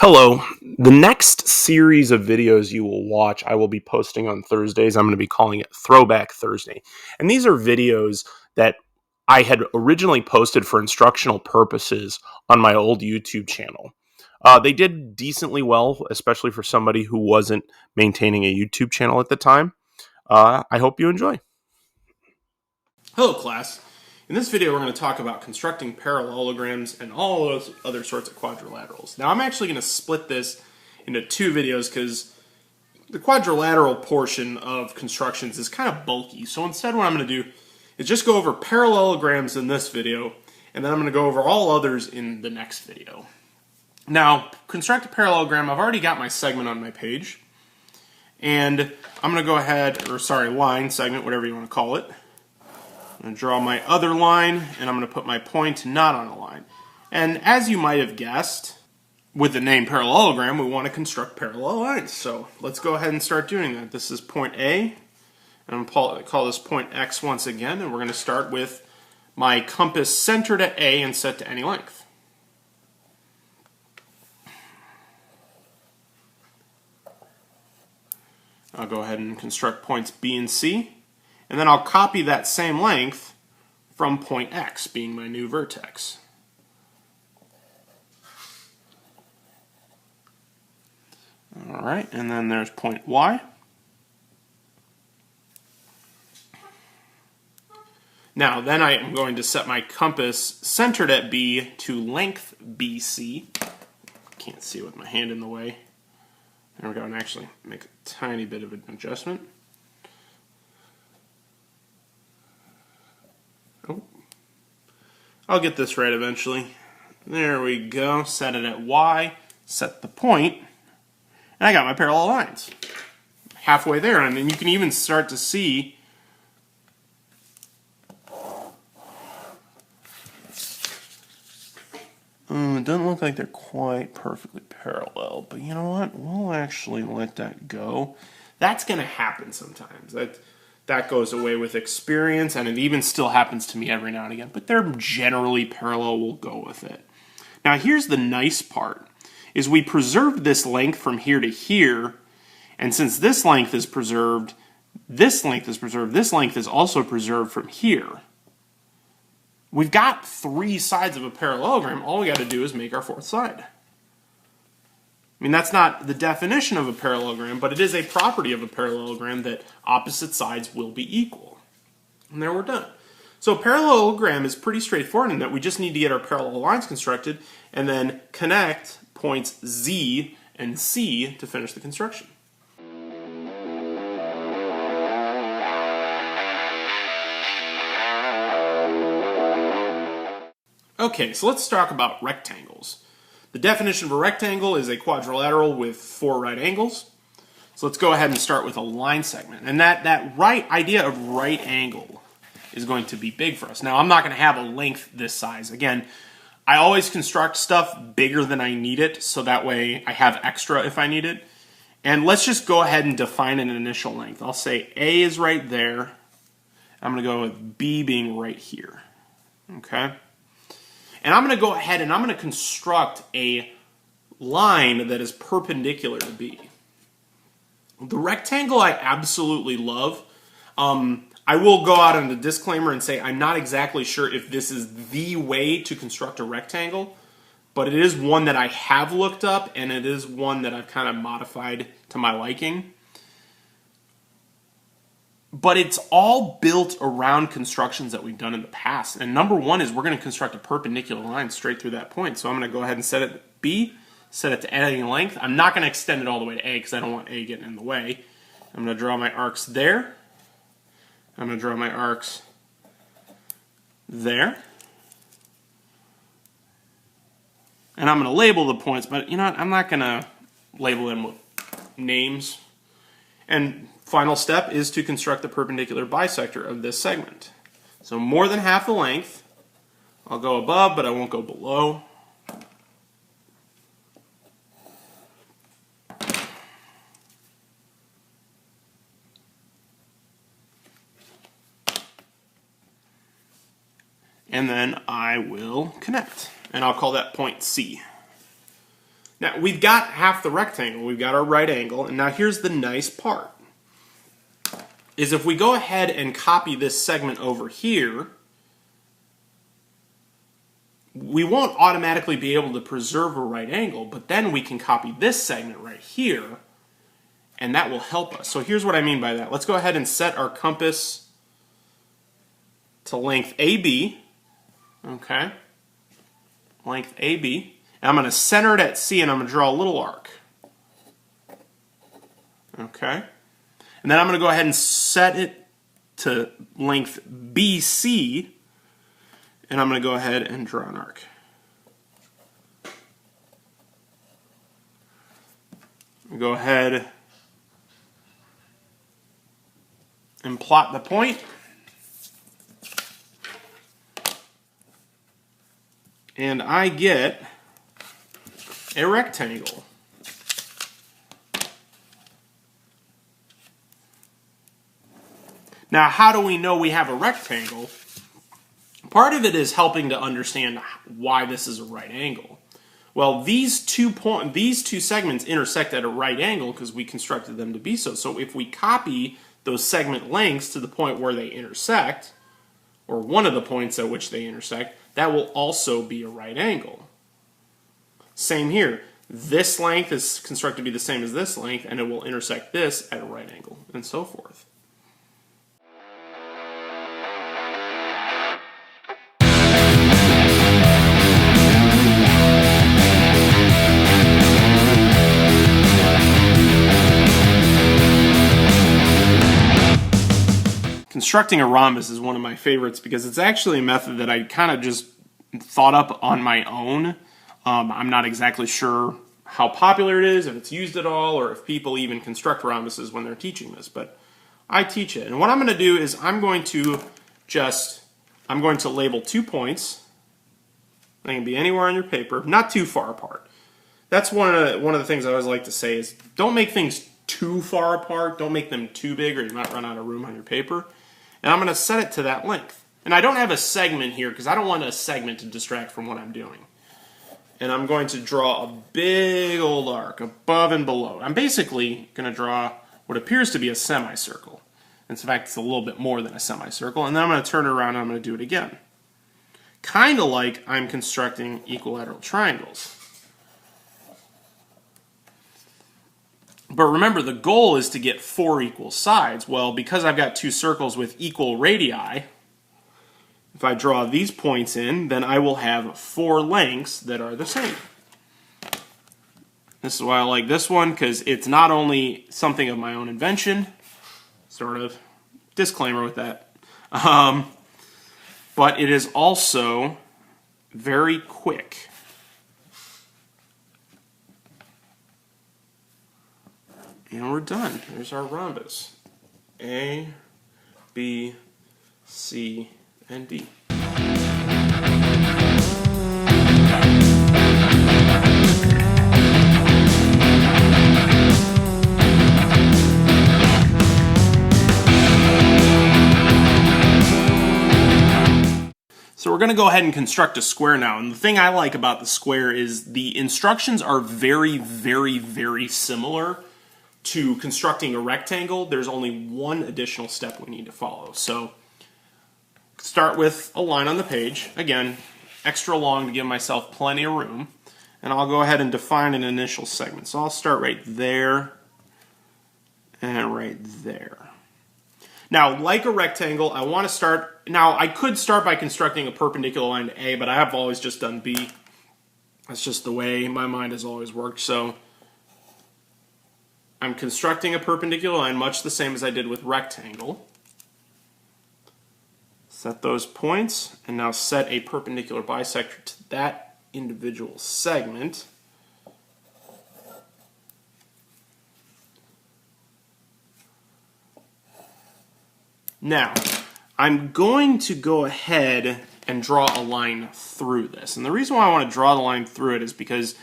Hello. The next series of videos you will watch, I will be posting on Thursdays. I'm going to be calling it Throwback Thursday. And these are videos that I had originally posted for instructional purposes on my old YouTube channel. They did decently well, especially for somebody who wasn't maintaining a YouTube channel at the time. I hope you enjoy. Hello class. In this video we're going to talk about constructing parallelograms and all those other sorts of quadrilaterals. Now I'm actually going to split this into two videos because the quadrilateral portion of constructions is kind of bulky. So instead what I'm going to do is just go over parallelograms in this video, and then I'm going to go over all others in the next video. Now, construct a parallelogram, I've already got my segment on my page, and I'm going to go ahead, line, segment, whatever you want to call it. I'm going to draw my other line, and I'm going to put my point not on a line. And as you might have guessed, with the name parallelogram, we want to construct parallel lines. So let's go ahead and start doing that. This is point A, and I'm going to call this point X once again, and we're going to start with my compass centered at A and set to any length. I'll go ahead and construct points B and C, and then I'll copy that same length from point X, being my new vertex. Alright, and then there's point Y. Now, then I am going to set my compass centered at B to length BC. Can't see with my hand in the way. There we go, and actually make a tiny bit of an adjustment. Oh, I'll get this right eventually. There we go, set it at Y, set the point, and I got my parallel lines. Halfway there, and then you can even start to see it doesn't look like they're quite perfectly parallel, but you know what? We'll actually let that go. That's going to happen sometimes. That goes away with experience, and it even still happens to me every now and again. But they're generally parallel. We'll go with it. Now, here's the nice part, is we preserved this length from here to here, and since this length is preserved, this length is preserved, this length is also preserved from here. We've got three sides of a parallelogram. All we got to do is make our fourth side. I mean, that's not the definition of a parallelogram, but it is a property of a parallelogram that opposite sides will be equal. And there we're done. So a parallelogram is pretty straightforward in that we just need to get our parallel lines constructed and then connect points Z and C to finish the construction. Okay, so let's talk about rectangles. The definition of a rectangle is a quadrilateral with four right angles. So let's go ahead and start with a line segment. And that right idea of right angle is going to be big for us. Now, I'm not going to have a length this size. Again, I always construct stuff bigger than I need it, so that way I have extra if I need it. And let's just go ahead and define an initial length. I'll say A is right there. I'm going to go with B being right here. Okay? And I'm going to go ahead and I'm going to construct a line that is perpendicular to B. The rectangle I absolutely love. I will go out on a disclaimer and say I'm not exactly sure if this is the way to construct a rectangle, but it is one that I have looked up, and it is one that I've kind of modified to my liking. But it's all built around constructions that we've done in the past. And number one is we're going to construct a perpendicular line straight through that point. So I'm going to go ahead and set it at B, set it to any length. I'm not going to extend it all the way to A because I don't want A getting in the way. I'm going to draw my arcs there. I'm going to draw my arcs there. And I'm going to label the points, but you know what? I'm not going to label them with names. And final step is to construct the perpendicular bisector of this segment. So more than half the length. I'll go above, but I won't go below. And then I will connect. And I'll call that point C. Now, we've got half the rectangle. We've got our right angle. And now here's the nice part. Is if we go ahead and copy this segment over here, we won't automatically be able to preserve a right angle, but then we can copy this segment right here, and that will help us. So here's what I mean by that. Let's go ahead and set our compass to length AB. Okay. Length AB. And I'm going to center it at C, and I'm going to draw a little arc. Okay. And then I'm going to go ahead and set it to length BC, and I'm going to go ahead and draw an arc. Go ahead and plot the point. And I get a rectangle. Now, how do we know we have a rectangle? Part of it is helping to understand why this is a right angle. Well, these two segments intersect at a right angle because we constructed them to be so. So if we copy those segment lengths to the point where they intersect, or one of the points at which they intersect, that will also be a right angle. Same here. This length is constructed to be the same as this length, and it will intersect this at a right angle, and so forth. Constructing a rhombus is one of my favorites because it's actually a method that I kind of just thought up on my own. I'm not exactly sure how popular it is, if it's used at all, or if people even construct rhombuses when they're teaching this, but I teach it. And what I'm going to do is I'm going to label 2 points. They can be anywhere on your paper, not too far apart. That's one of the things I always like to say is don't make things too far apart, don't make them too big, or you might run out of room on your paper. And I'm going to set it to that length. And I don't have a segment here because I don't want a segment to distract from what I'm doing. And I'm going to draw a big old arc above and below. I'm basically going to draw what appears to be a semicircle. In fact, it's a little bit more than a semicircle. And then I'm going to turn it around and I'm going to do it again. Kind of like I'm constructing equilateral triangles. But remember, the goal is to get 4 equal sides. Well, because I've got 2 circles with equal radii, if I draw these points in, then I will have 4 lengths that are the same. This is why I like this one, because it's not only something of my own invention, sort of disclaimer with that, but it is also very quick. And we're done. There's our rhombus. A, B, C, and D. So we're going to go ahead and construct a square now. And the thing I like about the square is the instructions are very, very, very similar to constructing a rectangle. There's only one additional step we need to follow. So start with a line on the page. Again, extra long to give myself plenty of room. And I'll go ahead and define an initial segment. So I'll start right there and right there. Now, like a rectangle, I want to start... Now, I could start by constructing a perpendicular line to A, but I have always just done B. That's just the way my mind has always worked. So I'm constructing a perpendicular line much the same as I did with rectangle. Set those points, and now set a perpendicular bisector to that individual segment. Now, I'm going to go ahead and draw a line through this. And the reason why I want to draw the line through it is because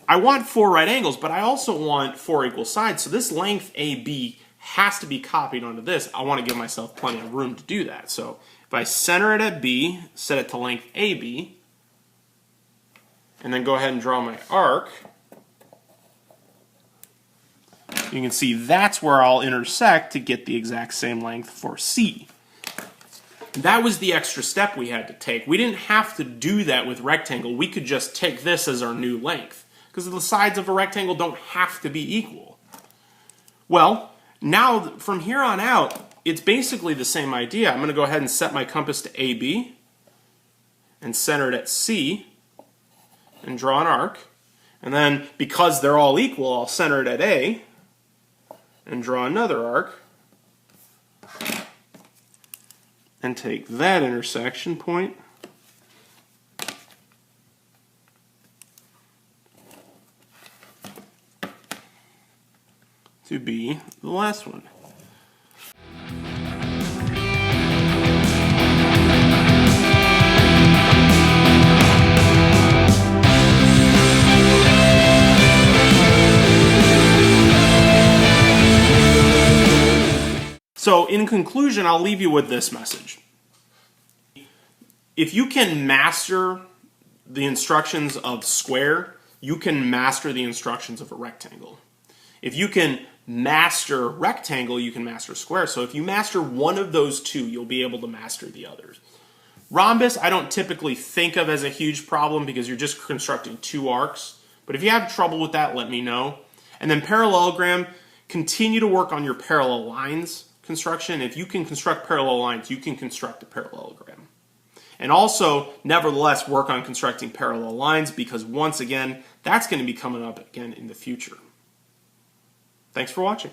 I want 4 right angles, but I also want 4 equal sides. So this length AB has to be copied onto this. I want to give myself plenty of room to do that. So if I center it at B, set it to length AB, and then go ahead and draw my arc, You can see that's where I'll intersect to get the exact same length for C. That was the extra step we had to take. We didn't have to do that with rectangle. We could just take this as our new length, because the sides of a rectangle don't have to be equal. Well, now from here on out, it's basically the same idea. I'm going to go ahead and set my compass to AB and center it at C and draw an arc. And then, because they're all equal, I'll center it at A and draw another arc and take that intersection point to be the last one. So in conclusion, I'll leave you with this message. If you can master the instructions of square, you can master the instructions of a rectangle. If you can master rectangle, you can master square. So if you master one of those two, you'll be able to master the others. Rhombus, I don't typically think of as a huge problem because you're just constructing two arcs. But if you have trouble with that, let me know. And then parallelogram, continue to work on your parallel lines construction. If you can construct parallel lines, you can construct a parallelogram. And also, nevertheless, work on constructing parallel lines because, once again, that's going to be coming up again in the future. Thanks for watching.